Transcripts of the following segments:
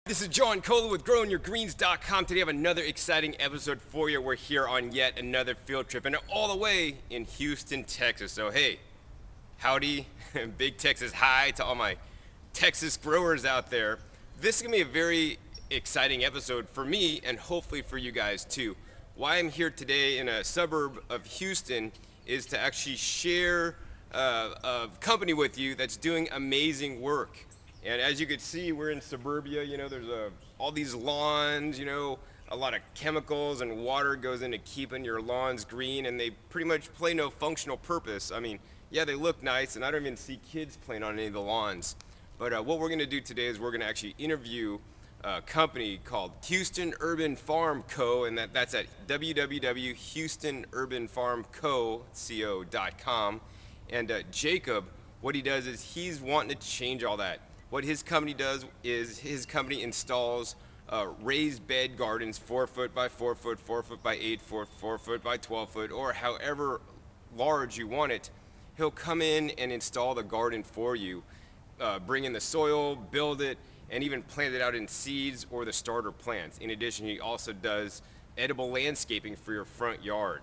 This is John Cola with GrowingYourGreens.com. Today I have another exciting episode for you. We're here on yet another field trip and all the way in Houston, Texas. So hey, howdy, big Texas hi to all my Texas growers out there. This is gonna be a very exciting episode for me and hopefully for you guys too. Why I'm here today in a suburb of Houston is to actually share a company with you that's doing amazing work. And as you can see, we're in suburbia. You know, there's all these lawns. You know, a lot of chemicals and water goes into keeping your lawns green, and they pretty much play no functional purpose. I mean, yeah, they look nice, and I don't even see kids playing on any of the lawns. But what we're going to do today is we're going to actually interview a company called Houston Urban Farm Co., and that's at www.houstonurbanfarmco.com. And Jacob, what he does is he's wanting to change all that. What his company does is his company installs raised bed gardens, 4 foot by 4 foot, 4 foot by 8 foot, 4 foot by 12 foot, or however large you want it. He'll come in and install the garden for you, bring in the soil, build it, and even plant it out in seeds or the starter plants. In addition, he also does edible landscaping for your front yard.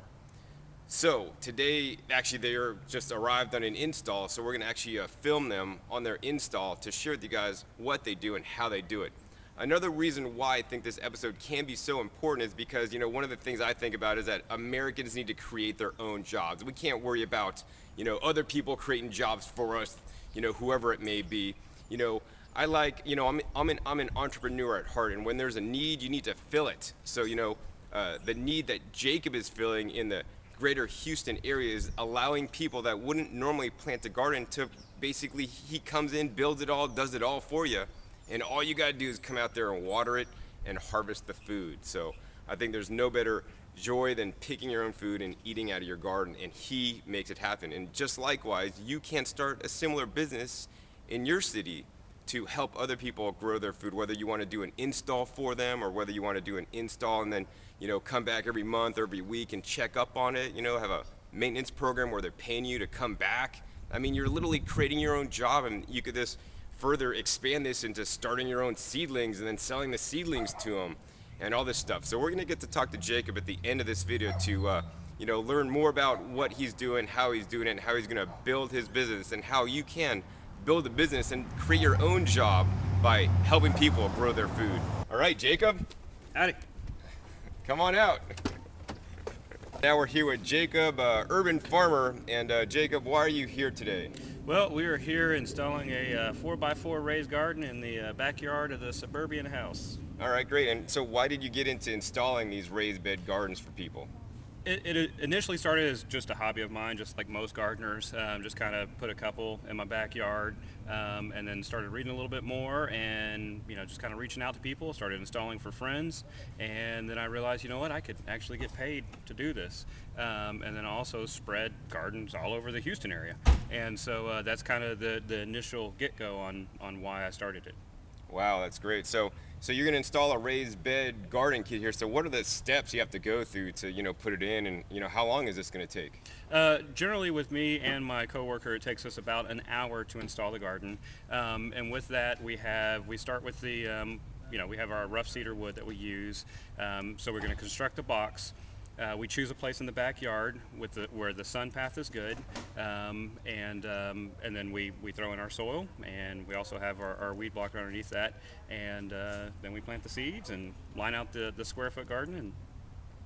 So today, actually, they are just arrived on an install, so we're going to actually film them on their install to share with you guys what they do and how they do it. Another reason why I think this episode can be so important is because, you know, one of the things I think about is that Americans need to create their own jobs. We can't worry about, you know, other people creating jobs for us, you know, whoever it may be. You know, I like, you know, I'm an entrepreneur at heart, and when there's a need, you need to fill it. So, you know, the need that Jacob is filling in the greater Houston area is allowing people that wouldn't normally plant a garden to basically, he comes in, builds it all, does it all for you, and all you got to do is come out there and water it and harvest the food. So I think there's no better joy than picking your own food and eating out of your garden, and he makes it happen. And just likewise, you can start a similar business in your city to help other people grow their food, whether you want to do an install for them or whether you want to do an install and then, you know, come back every month or every week and check up on it, you know, have a maintenance program where they're paying you to come back. I mean, you're literally creating your own job, and you could just further expand this into starting your own seedlings and then selling the seedlings to them and all this stuff. So we're going to get to talk to Jacob at the end of this video to, you know, learn more about what he's doing, how he's doing it, and how he's going to build his business and how you can build a business and create your own job by helping people grow their food. All right, Jacob. Howdy. Come on out. Now we're here with Jacob, urban farmer. And Jacob, why are you here today? Well, we are here installing a 4x4 raised garden in the backyard of the suburban house. All right, great. And so why did you get into installing these raised bed gardens for people? It initially started as just a hobby of mine, just like most gardeners. Just kind of put a couple in my backyard, and then started reading a little bit more, and you know, just kind of reaching out to people. Started installing for friends, and then I realized, you know what, I could actually get paid to do this, and then also spread gardens all over the Houston area. And so that's kind of the initial get-go on why I started it. Wow, that's great. So you're going to install a raised bed garden kit here. So what are the steps you have to go through to, you know, put it in, and, you know, how long is this going to take? Generally with me and my coworker, it takes us about an hour to install the garden. And with that, we start with the, you know, we have our rough cedar wood that we use. So we're going to construct a box. We choose a place in the backyard where the sun path is good, and then we throw in our soil, and we also have our weed blocker underneath that, and then we plant the seeds and line out the square foot garden, and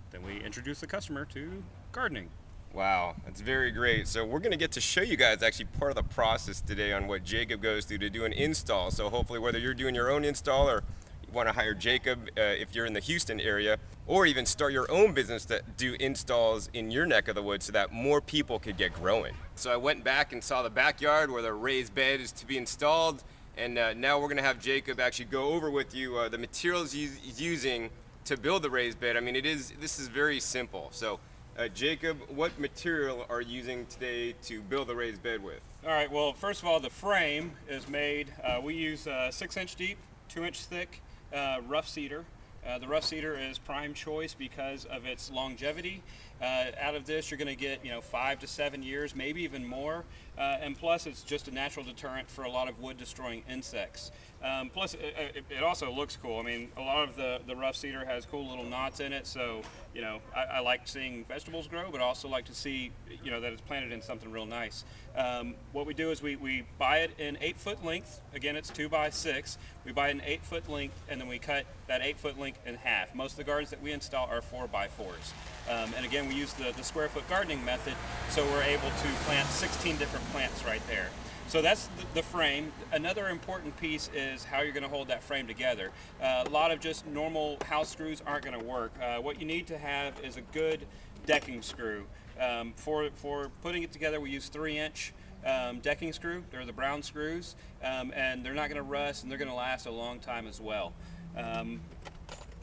then we introduce the customer to gardening. Wow, that's very great. So we're going to get to show you guys actually part of the process today on what Jacob goes through to do an install. So hopefully, whether you're doing your own install or want to hire Jacob if you're in the Houston area, or even start your own business to do installs in your neck of the woods so that more people could get growing. So I went back and saw the backyard where the raised bed is to be installed, and now we're going to have Jacob actually go over with you the materials he's using to build the raised bed. I mean, this is very simple. So Jacob, what material are you using today to build the raised bed with? All right, well, first of all, the frame is made, we use 6-inch deep, 2-inch thick rough cedar. The rough cedar is prime choice because of its longevity. Out of this, you're going to get 5 to 7 years, maybe even more. and plus it's just a natural deterrent for a lot of wood destroying insects. Plus it also looks cool. I mean, a lot of the rough cedar has cool little knots in it, so you know, I like seeing vegetables grow, but also like to see, you know, that it's planted in something real nice. What we do is we buy it in 8-foot length. Again, it's 2 by 6. We buy it in 8-foot length, and then we cut that 8-foot length in half. Most of the gardens that we install are 4 by 4s. And again, we use the square foot gardening method, so we're able to plant 16 different plants right there. So that's the frame. Another important piece is how you're going to hold that frame together. A lot of just normal house screws aren't going to work. What you need to have is a good decking screw. For putting it together, we use 3-inch decking screw. They're the brown screws, and they're not going to rust, and they're going to last a long time as well.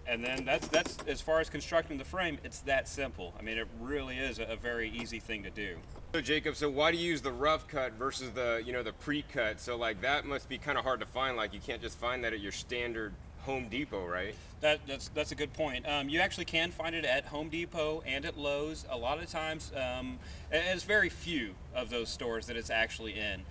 And then that's as far as constructing the frame, it's that simple. I mean, it really is a very easy thing to do. So Jacob, so why do you use the rough cut versus the, you know, the pre-cut? So like that must be kind of hard to find. Like you can't just find that at your standard Home Depot, right? That's a good point. You actually can find it at Home Depot and at Lowe's. A lot of times, and it's very few of those stores that it's actually in.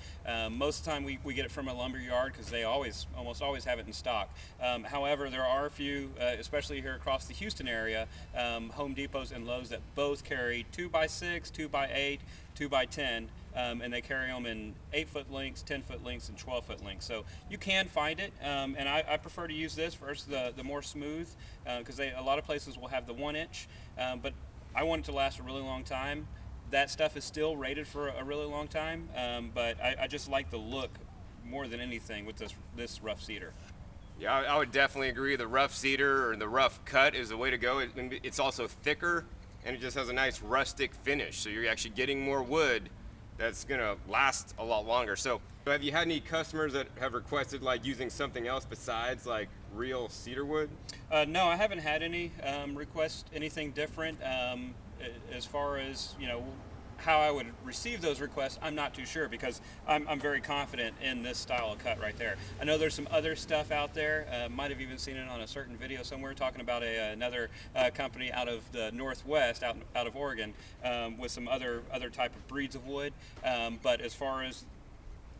Most of the time we get it from a lumber yard because they almost always have it in stock. However, there are a few, especially here across the Houston area, Home Depots and Lowe's that both carry 2 by 6, 2 by 8, 2 by 10. And they carry them in 8-foot lengths, 10-foot lengths, and 12-foot lengths. So you can find it, and I prefer to use this versus the more smooth, because a lot of places will have the 1-inch, but I want it to last a really long time. That stuff is still rated for a really long time, but I just like the look more than anything with this rough cedar. Yeah, I would definitely agree. The rough cedar or the rough cut is the way to go. It's also thicker, and it just has a nice rustic finish. So you're actually getting more wood that's gonna last a lot longer. So have you had any customers that have requested like using something else besides like real cedar wood? No, I haven't had any request anything different. As far as, you know, how I would receive those requests, I'm not too sure, because I'm very confident in this style of cut right there. I know there's some other stuff out there, might have even seen it on a certain video somewhere, talking about another company out of the Northwest, out of Oregon, with some other type of breeds of wood. But as far as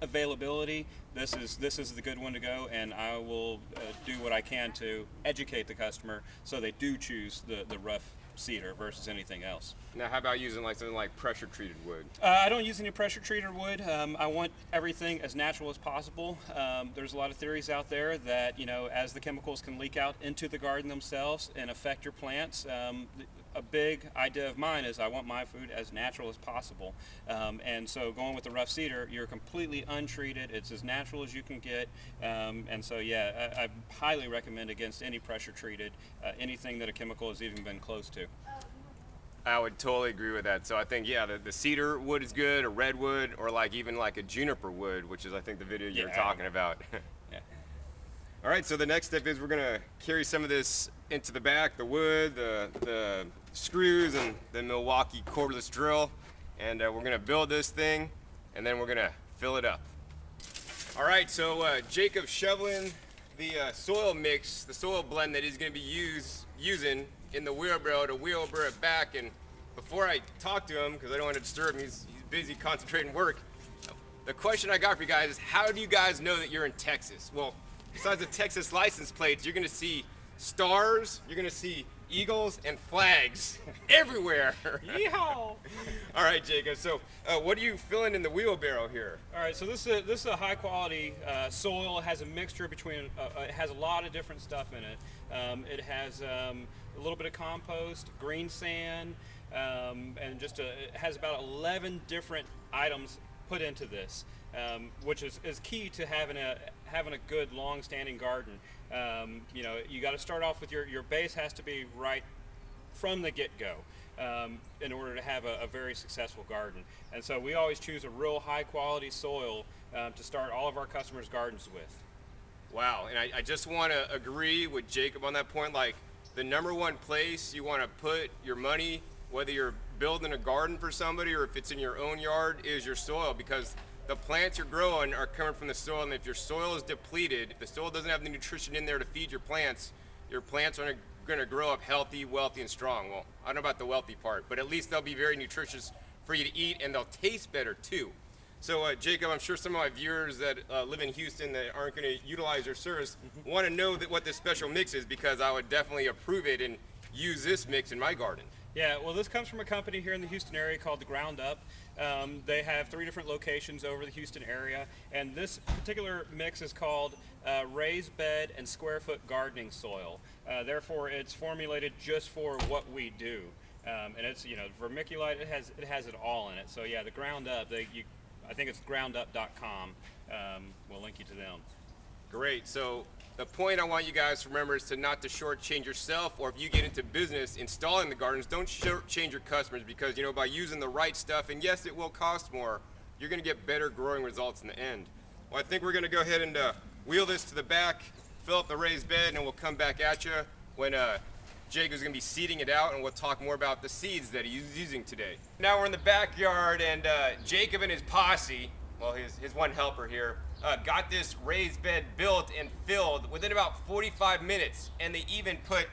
availability, this is the good one to go, and I will do what I can to educate the customer so they do choose the rough cedar versus anything else. Now, how about using like something like pressure treated wood? I don't use any pressure treated wood. I want everything as natural as possible. There's a lot of theories out there that, you know, as the chemicals can leak out into the garden themselves and affect your plants, a big idea of mine is I want my food as natural as possible. And so going with the rough cedar, you're completely untreated. It's as natural as you can get. And so, yeah, I highly recommend against any pressure treated, anything that a chemical has even been close to. I would totally agree with that. So I think, yeah, the cedar wood is good, a redwood, or like even like a juniper wood, which is I think the video you were talking about. Yeah. All right, so the next step is we're gonna carry some of this into the back, the wood, the screws, and the Milwaukee cordless drill, and we're gonna build this thing, and then we're gonna fill it up. All right, so Jacob's shoveling the soil mix, the soil blend that he's gonna be using in the wheelbarrow to wheelbarrow it back. And before I talk to him, because I don't want to disturb him, he's busy concentrating work, the question I got for you guys is, how do you guys know that you're in Texas? Well, besides the Texas license plates, you're gonna see stars, you're gonna see eagles and flags everywhere. Yeehaw! All right, Jacob, so what are you filling in the wheelbarrow here? All right, so this is a high quality soil. It has a mixture between, it has a lot of different stuff in it. It has a little bit of compost, green sand, and it has about 11 different items put into this, which is key to having a good long-standing garden. You know, you got to start off with your base has to be right from the get-go in order to have a very successful garden. And so we always choose a real high-quality soil to start all of our customers' gardens with. Wow, and I just want to agree with Jacob on that point. Like, the number one place you want to put your money, whether you're building a garden for somebody or if it's in your own yard, is your soil, because the plants you're growing are coming from the soil, and if your soil is depleted, if the soil doesn't have the nutrition in there to feed your plants are going to grow up healthy, wealthy, and strong. Well, I don't know about the wealthy part, but at least they'll be very nutritious for you to eat, and they'll taste better too. So, Jacob, I'm sure some of my viewers that live in Houston that aren't going to utilize your service want to know that what this special mix is, because I would definitely approve it and use this mix in my garden. Yeah, well, this comes from a company here in the Houston area called The Ground Up. They have 3 different locations over the Houston area, and this particular mix is called raised bed and square foot gardening soil. Therefore, it's formulated just for what we do, and it's vermiculite. It has it all in it. So yeah, The Ground Up. I think it's groundup.com. We'll link you to them. Great. So the point I want you guys to remember is to not to shortchange yourself, or if you get into business installing the gardens, don't shortchange your customers, because by using the right stuff, and yes, it will cost more, you're going to get better growing results in the end. Well, I think we're going to go ahead and wheel this to the back, fill up the raised bed, and we'll come back at you when Jacob's going to be seeding it out, and we'll talk more about the seeds that he's using today. Now we're in the backyard, and Jacob and his posse, well, his one helper here, got this raised bed built and filled within about 45 minutes, and they even put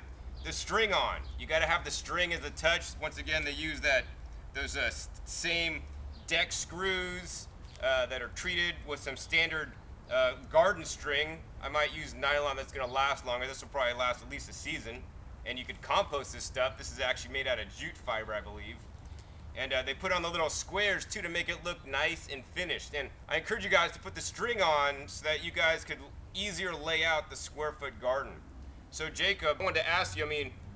the string on. You got to have the string as a touch. Once again, they use those same deck screws that are treated with some standard garden string. I might use nylon that's going to last longer. This will probably last at least a season. And you could compost this stuff. This is actually made out of jute fiber, I believe. And they put on the little squares too to make it look nice and finished. And I encourage you guys to put the string on so that you guys could easier lay out the square foot garden. So Jacob, I wanted to ask you,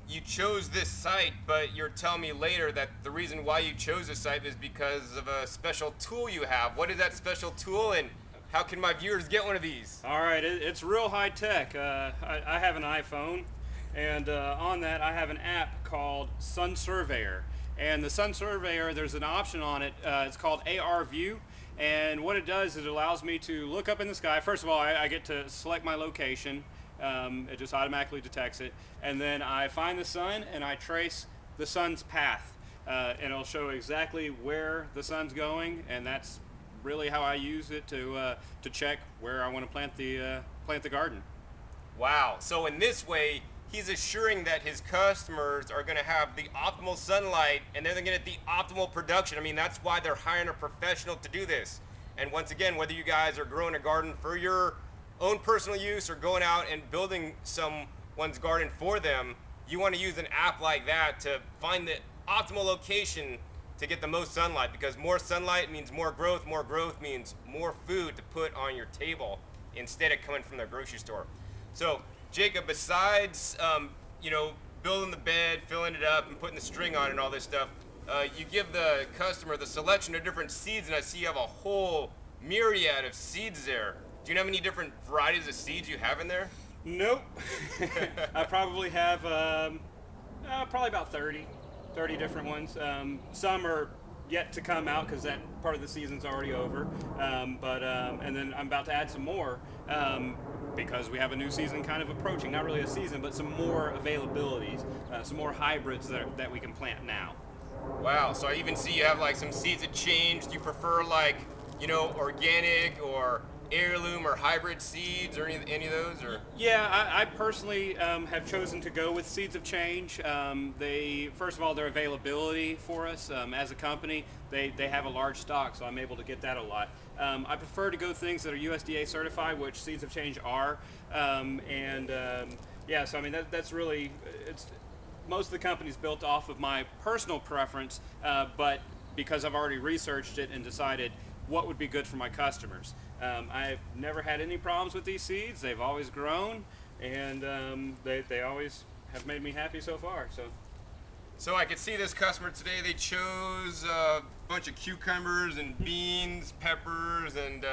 you chose this site, but you're telling me later that the reason why you chose this site is because of a special tool you have. What is that special tool, and how can my viewers get one of these? All right, it's real high tech. I have an iPhone, and on that I have an app called Sun Surveyor. And the Sun Surveyor, there's an option on it. It's called AR View. And what it does is it allows me to look up in the sky. First of all, I get to select my location. It just automatically detects it. And then I find the sun and I trace the sun's path. And it'll show exactly where the sun's going. And that's really how I use it to check where I want to plant the garden. Wow. So in this way, he's assuring that his customers are going to have the optimal sunlight, and they're going to get the optimal production. That's why they're hiring a professional to do this. And once again, whether you guys are growing a garden for your own personal use or going out and building someone's garden for them, you want to use an app like that to find the optimal location to get the most sunlight, because more sunlight means more growth means more food to put on your table instead of coming from the grocery store. So Jacob, besides building the bed, filling it up, and putting the string on and all this stuff, you give the customer the selection of different seeds, and I see you have a whole myriad of seeds there. Do you know how many different varieties of seeds you have in there? Nope. I probably have probably about 30 different ones. Some are yet to come out because that part of the season's already over. And then I'm about to add some more. Because we have a new season kind of approaching, not really a season, but some more availabilities, some more hybrids that we can plant now. Wow, so I even see you have some seeds that changed. Do you prefer organic or heirloom or hybrid seeds or any of those? Or? Yeah, I personally have chosen to go with Seeds of Change. First of all, their availability for us as a company, they have a large stock, so I'm able to get that a lot. I prefer to go things that are USDA certified, which Seeds of Change are. That's really, most of the company's built off of my personal preference, but because I've already researched it and decided what would be good for my customers. I've never had any problems with these seeds. They've always grown, and they always have made me happy so far. So I could see this customer today, they chose a bunch of cucumbers and beans, peppers, and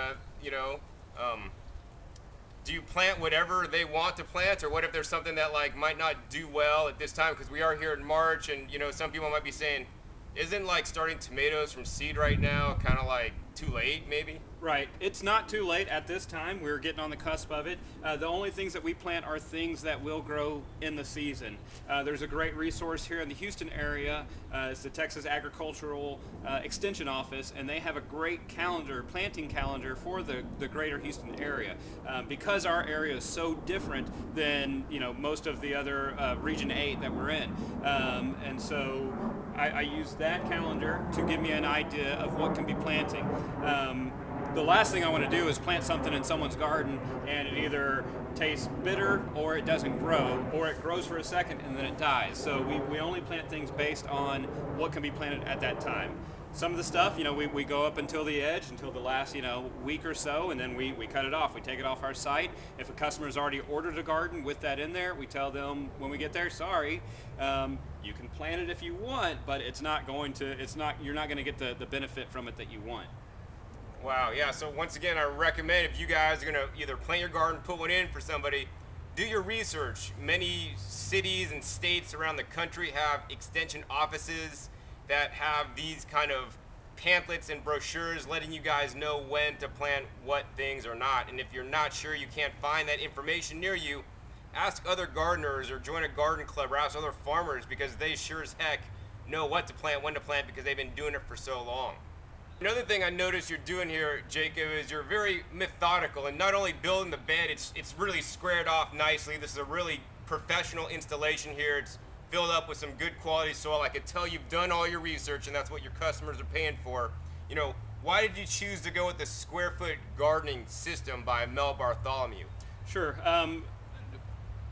do you plant whatever they want to plant, or what if there's something that might not do well at this time? Because we are here in March, and some people might be saying, isn't starting tomatoes from seed right now kind of too late, maybe? Right. It's not too late at this time. We're getting on the cusp of it. The only things that we plant are things that will grow in the season. There's a great resource here in the Houston area. It's the Texas Agricultural Extension Office, and they have a great planting calendar for the greater Houston area. Because our area is so different than most of the other Region 8 that we're in. And so I use that calendar to give me an idea of what can be planting. The last thing I want to do is plant something in someone's garden and it either tastes bitter or it doesn't grow, or it grows for a second and then it dies. So we only plant things based on what can be planted at that time. Some of the stuff, we go up until the edge, until the last, week or so, and then we cut it off. We take it off our site. If a customer's already ordered a garden with that in there, we tell them when we get there, sorry, you can plant it if you want, but you're not going to get the benefit from it that you want. Wow, yeah, so once again, I recommend if you guys are going to either plant your garden, put one in for somebody, do your research. Many cities and states around the country have extension offices that have these kind of pamphlets and brochures letting you guys know when to plant what things or not. And if you're not sure, you can't find that information near you, ask other gardeners or join a garden club or ask other farmers, because they sure as heck know what to plant, when to plant, because they've been doing it for so long. Another thing I noticed you're doing here, Jacob, is you're very methodical, and not only building the bed, it's really squared off nicely. This is a really professional installation here. It's filled up with some good quality soil. I could tell you've done all your research, and that's what your customers are paying for. Why did you choose to go with the square foot gardening system by Mel Bartholomew? Sure.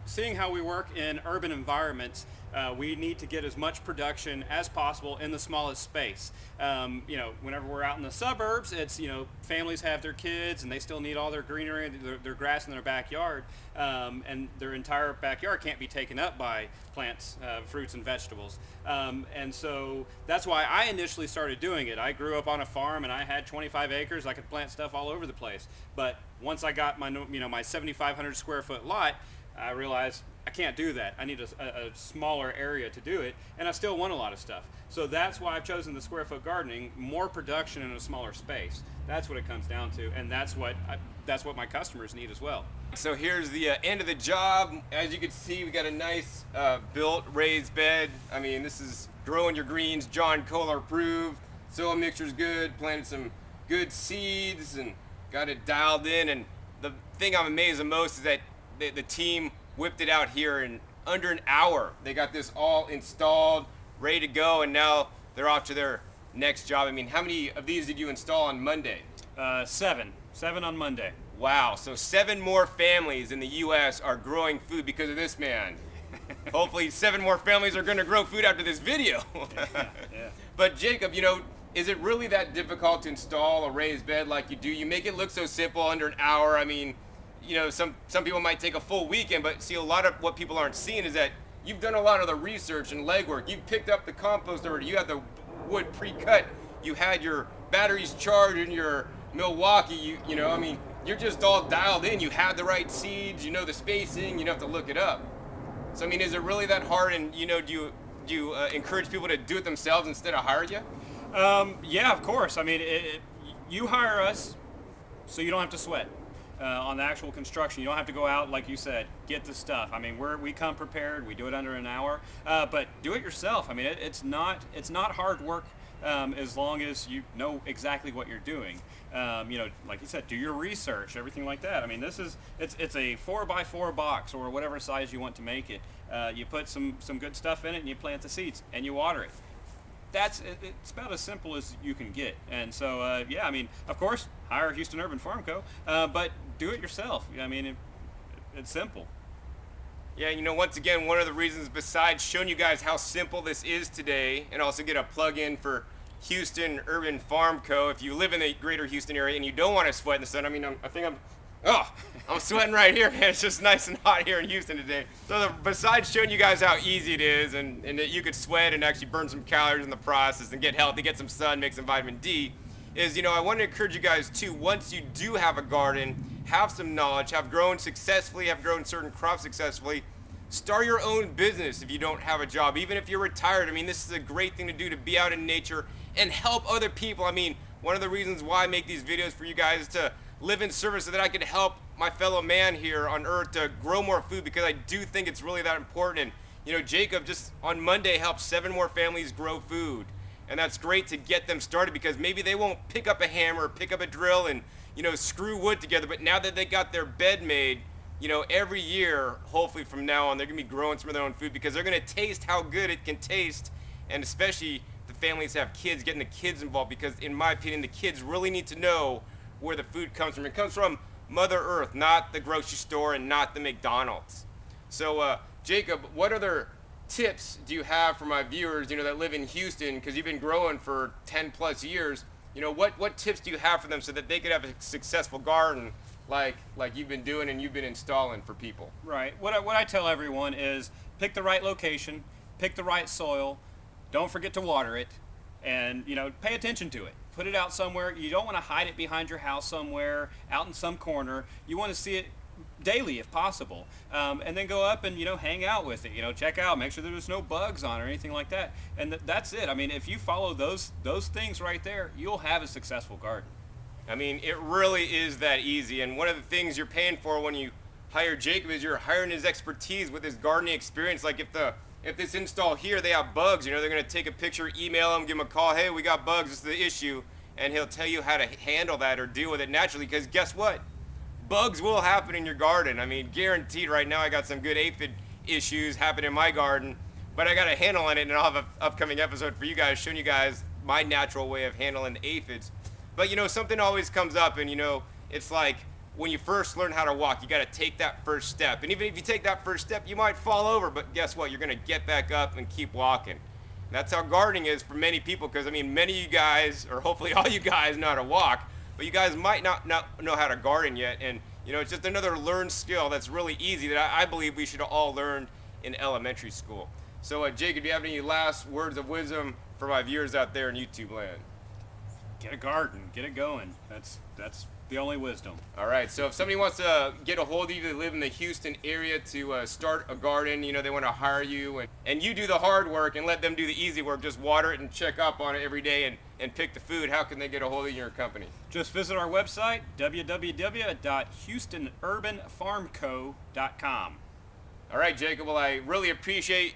Seeing how we work in urban environments, we need to get as much production as possible in the smallest space. Whenever we're out in the suburbs, it's, families have their kids and they still need all their greenery, their grass in their backyard, and their entire backyard can't be taken up by plants, fruits and vegetables. And so that's why I initially started doing it. I grew up on a farm and I had 25 acres. I could plant stuff all over the place. But once I got my 7,500 square foot lot, I realized I can't do that. I need a smaller area to do it, and I still want a lot of stuff. So that's why I've chosen the square foot gardening, more production in a smaller space. That's what it comes down to, and that's what my customers need as well. So here's the end of the job. As you can see, we got a nice built raised bed. I mean, this is growing your greens, John Kohler approved. Soil mixture's good, planted some good seeds and got it dialed in. And the thing I'm amazed the most is that the team whipped it out here in under an hour. They got this all installed, ready to go, and now they're off to their next job. I mean, how many of these did you install on Monday? 7 on Monday. Wow, so 7 more families in the U.S. are growing food because of this man. Hopefully 7 more families are going to grow food after this video. Yeah. But Jacob, is it really that difficult to install a raised bed like you do? You make it look so simple, under an hour. I mean, some people might take a full weekend, but see, a lot of what people aren't seeing is that you've done a lot of the research and legwork. You've picked up the compost already. You had the wood pre-cut. You had your batteries charged in your Milwaukee. You're just all dialed in. You had the right seeds. You know the spacing. You don't have to look it up. So, is it really that hard? And, do you encourage people to do it themselves instead of hire you? Yeah, of course. You hire us so you don't have to sweat. On the actual construction, you don't have to go out, like you said, get the stuff. We come prepared. We do it under an hour, but do it yourself. It's not hard work as long as you know exactly what you're doing. Like you said, do your research, everything like that. It's a 4x4 box or whatever size you want to make it. You put some good stuff in it and you plant the seeds and you water it. It's about as simple as you can get. And so, of course, hire Houston Urban Farm Co., but do it yourself. It's simple. Yeah, once again, one of the reasons besides showing you guys how simple this is today, and also get a plug-in for Houston Urban Farm Co. If you live in the greater Houston area and you don't want to sweat in the sun, I'm sweating right here, man. It's just nice and hot here in Houston today. So besides showing you guys how easy it is and that you could sweat and actually burn some calories in the process and get healthy, get some sun, make some vitamin D, is, I want to encourage you guys too, once you do have a garden, have some knowledge, have grown successfully, have grown certain crops successfully, start your own business if you don't have a job. Even if you're retired, this is a great thing to do, to be out in nature and help other people. One of the reasons why I make these videos for you guys is to live in service so that I can help my fellow man here on earth to grow more food, because I do think it's really that important. And Jacob just on Monday helped 7 more families grow food, and that's great to get them started, because maybe they won't pick up a hammer, pick up a drill and screw wood together, but now that they got their bed made, every year, hopefully from now on, they're gonna be growing some of their own food, because they're gonna taste how good it can taste, and especially the families have kids, getting the kids involved, because in my opinion, the kids really need to know where the food comes from. It comes from Mother Earth, not the grocery store and not the McDonald's. So, Jacob, what other tips do you have for my viewers, that live in Houston, because you've been growing for 10 plus years? What tips do you have for them so that they could have a successful garden like you've been doing and you've been installing for people? Right. What I tell everyone is pick the right location, pick the right soil, don't forget to water it, and pay attention to it. Put it out somewhere. You don't want to hide it behind your house somewhere, out in some corner. You want to see it daily if possible, and then go up and hang out with it. Check out, make sure there's no bugs on it or anything like that. And that's it. I mean, if you follow those things right there, you'll have a successful garden. I mean, it really is that easy. And one of the things you're paying for when you hire Jacob is you're hiring his expertise with his gardening experience. Like if this install here, they have bugs, they're going to take a picture, email him, give him a call. Hey, we got bugs. This is the issue. And he'll tell you how to handle that or deal with it naturally. Because guess what? Bugs will happen in your garden. I mean, guaranteed. Right now I got some good aphid issues happening in my garden, but I got a handle on it, and I'll have an upcoming episode for you guys showing you guys my natural way of handling aphids. But something always comes up, and it's like when you first learn how to walk, you got to take that first step. And even if you take that first step, you might fall over, but guess what? You're going to get back up and keep walking. And that's how gardening is for many people, because I mean, many of you guys, or hopefully all you guys, know how to walk, but you guys might not know how to garden yet. And it's just another learned skill that's really easy that I believe we should all learn in elementary school. So Jacob, do you have any last words of wisdom for my viewers out there in YouTube land? Get a garden, get it going. That's the only wisdom. All right, so if somebody wants to get a hold of you, they live in the Houston area, to start a garden, they want to hire you, and you do the hard work and let them do the easy work, just water it and check up on it every day and pick the food, how can they get a hold of your company? Just visit our website, www.houstonurbanfarmco.com. All right, Jacob, well, I really appreciate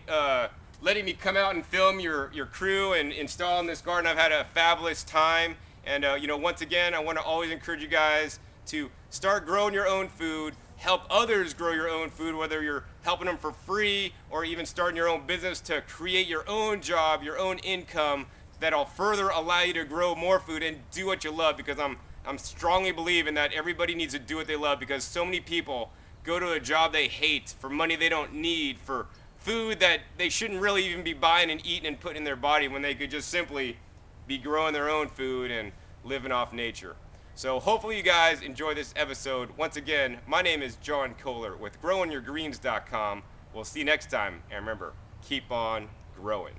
letting me come out and film your crew and installing this garden. I've had a fabulous time. And, once again, I want to always encourage you guys to start growing your own food, help others grow your own food, whether you're helping them for free or even starting your own business to create your own job, your own income that'll further allow you to grow more food and do what you love, because I'm strongly believing that everybody needs to do what they love, because so many people go to a job they hate for money they don't need, for food that they shouldn't really even be buying and eating and putting in their body, when they could just simply be growing their own food and living off nature. So hopefully you guys enjoy this episode. Once again, my name is John Kohler with growingyourgreens.com. We'll see you next time, and remember, keep on growing.